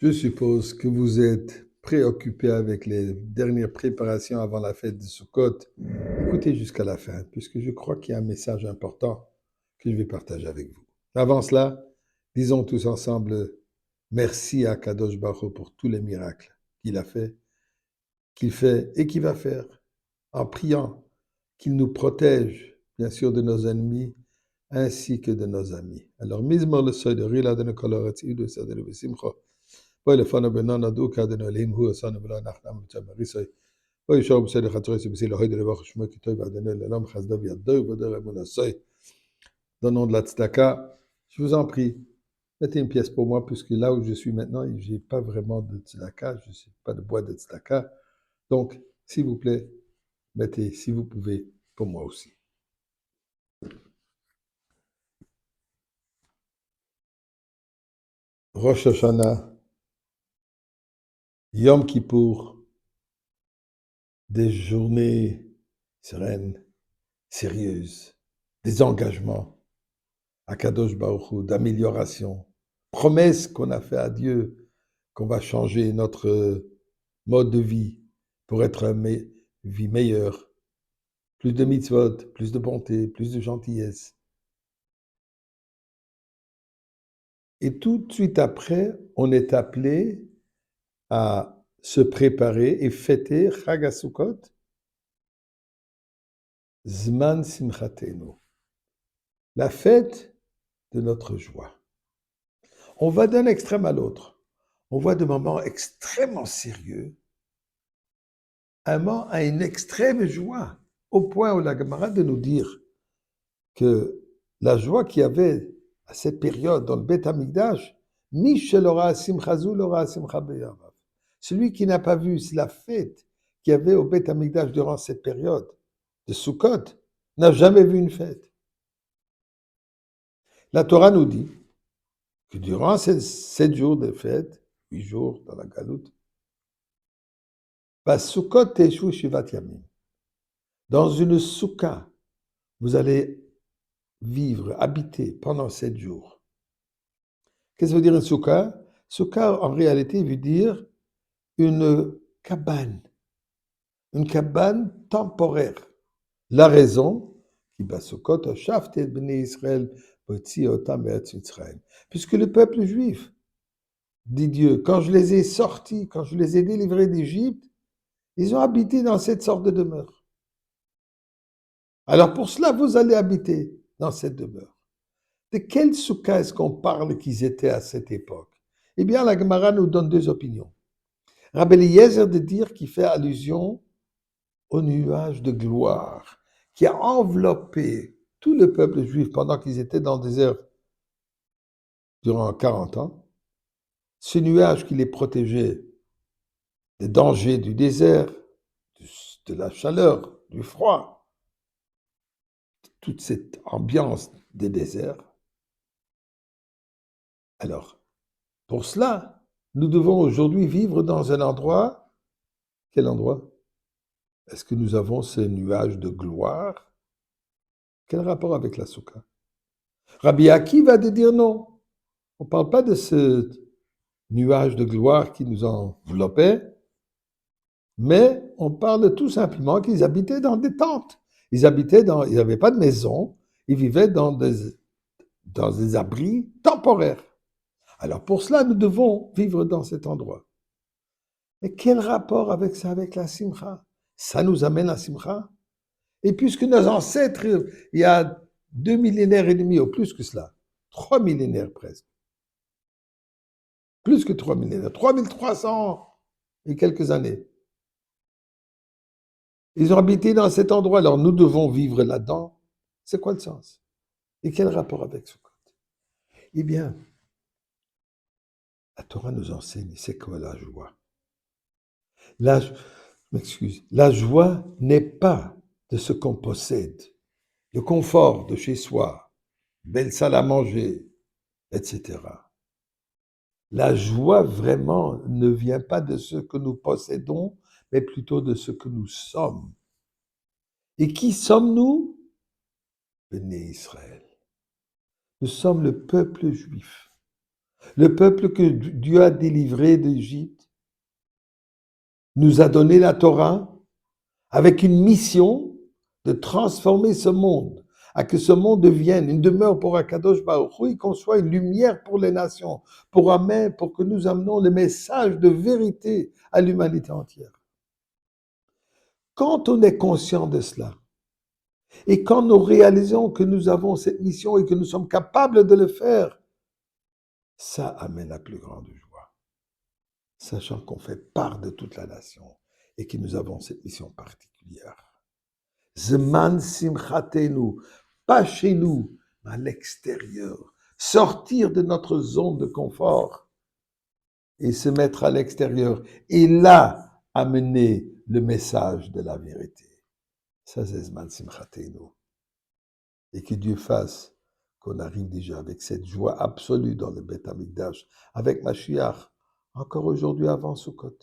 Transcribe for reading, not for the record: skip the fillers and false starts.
Je suppose que vous êtes préoccupé avec les dernières préparations avant la fête de Sukkot. Écoutez jusqu'à la fin, puisque je crois qu'il y a un message important que je vais partager avec vous. Avant cela, disons tous ensemble merci à Kadosh Baruch Hu pour tous les miracles qu'il a fait, qu'il fait et qu'il va faire, en priant qu'il nous protège, bien sûr, de nos ennemis ainsi que de nos amis. Alors, Mizmor le seuil de Rila de Nekoloretzi de Sadelu Besimcho. Voilà, benana duka de Nolim, hu asan bla nachnam tamarisay. Oui, je suis le khatrois, c'est le de voir chemin qui toy va donner l'homme khazdav yadou va de ramonasay. Dans le nom de la tzedaka, je vous en prie, mettez une pièce pour moi, puisque là où je suis maintenant, je n'ai pas vraiment de tzedaka, je n'ai pas de boîte de tzedaka. Donc, s'il vous plaît, mettez, si vous pouvez, pour moi aussi. Rosh Hashanah, Yom Kippour, des journées sereines, sérieuses, des engagements à Kadosh Baruch Hu, d'amélioration, promesse qu'on a fait à Dieu qu'on va changer notre mode de vie pour être une vie meilleure, plus de mitzvot, plus de bonté, plus de gentillesse. Et tout de suite après, on est appelé à se préparer et fêter Chag HaSukkot, Zman Simchatenu, la fête de notre joie. On va d'un extrême à l'autre. On voit de moments extrêmement sérieux à une extrême joie, au point où la Gemara de nous dire que la joie qu'il y avait à cette période dans le Beth Amikdash, celui qui n'a pas vu la fête qu'il y avait au Beth Amikdash durant cette période de Sukkot, n'a jamais vu une fête. La Torah nous dit que durant ces 7 jours de fête, 8 jours dans la Galoute, Sukkot Teshu Shivat Yamim. Dans une soukha, vous allez vivre, habiter pendant 7 jours. Qu'est-ce que veut dire une soukha? Soukha, en réalité, veut dire une cabane temporaire. La raison, puisque le peuple juif, dit Dieu, quand je les ai sortis, quand je les ai délivrés d'Égypte, ils ont habité dans cette sorte de demeure. Alors pour cela, vous allez habiter dans cette demeure. De quel soukha est-ce qu'on parle qu'ils étaient à cette époque? Eh bien, la Gemara nous donne 2 opinions. Rabbi Eliezer de dire qu'il fait allusion au nuage de gloire qui a enveloppé tout le peuple juif pendant qu'ils étaient dans le désert durant 40 ans. Ce nuage qui les protégeait des dangers du désert, de la chaleur, du froid, toute cette ambiance des déserts. Alors, pour cela, nous devons aujourd'hui vivre dans un endroit. Quel endroit? Est-ce que nous avons ces nuages de gloire? Quel rapport avec la soukha? Rabbi Aki va de dire non. On ne parle pas de ce nuage de gloire qui nous enveloppait, mais on parle tout simplement qu'ils habitaient dans des tentes. Ils n'avaient pas de maison, ils vivaient dans des abris temporaires. Alors pour cela, nous devons vivre dans cet endroit. Mais quel rapport avec ça, avec la simcha? Ça nous amène à simcha? Et puisque nos ancêtres, il y a 2 millénaires et demi, ou plus que cela, 3 millénaires presque, plus que 3 millénaires, 3300 et quelques années, ils ont habité dans cet endroit, alors nous devons vivre là-dedans. C'est quoi le sens? Et quel rapport avec ce côté? Eh bien, la Torah nous enseigne, c'est quoi la joie? La joie n'est pas de ce qu'on possède, le confort de chez soi, belle salle à manger, etc. La joie vraiment ne vient pas de ce que nous possédons, mais plutôt de ce que nous sommes. Et qui sommes-nous? Béné Israël. Nous sommes le peuple juif. Le peuple que Dieu a délivré d'Égypte nous a donné la Torah avec une mission de transformer ce monde, à que ce monde devienne une demeure pour Akadosh Baruch Hu et qu'on soit une lumière pour les nations, pour que nous amenons le message de vérité à l'humanité entière. Quand on est conscient de cela, et quand nous réalisons que nous avons cette mission et que nous sommes capables de le faire, ça amène la plus grande joie, sachant qu'on fait part de toute la nation et que nous avons cette mission particulière. Zman simchatenu, pas chez nous, mais à l'extérieur. Sortir de notre zone de confort et se mettre à l'extérieur. Et là, amener le message de la vérité. Ça, c'est Zman simchatenu. Et que Dieu fasse qu'on arrive déjà avec cette joie absolue dans le Beth Amikdash, avec Mashiach, encore aujourd'hui avant Sukkot.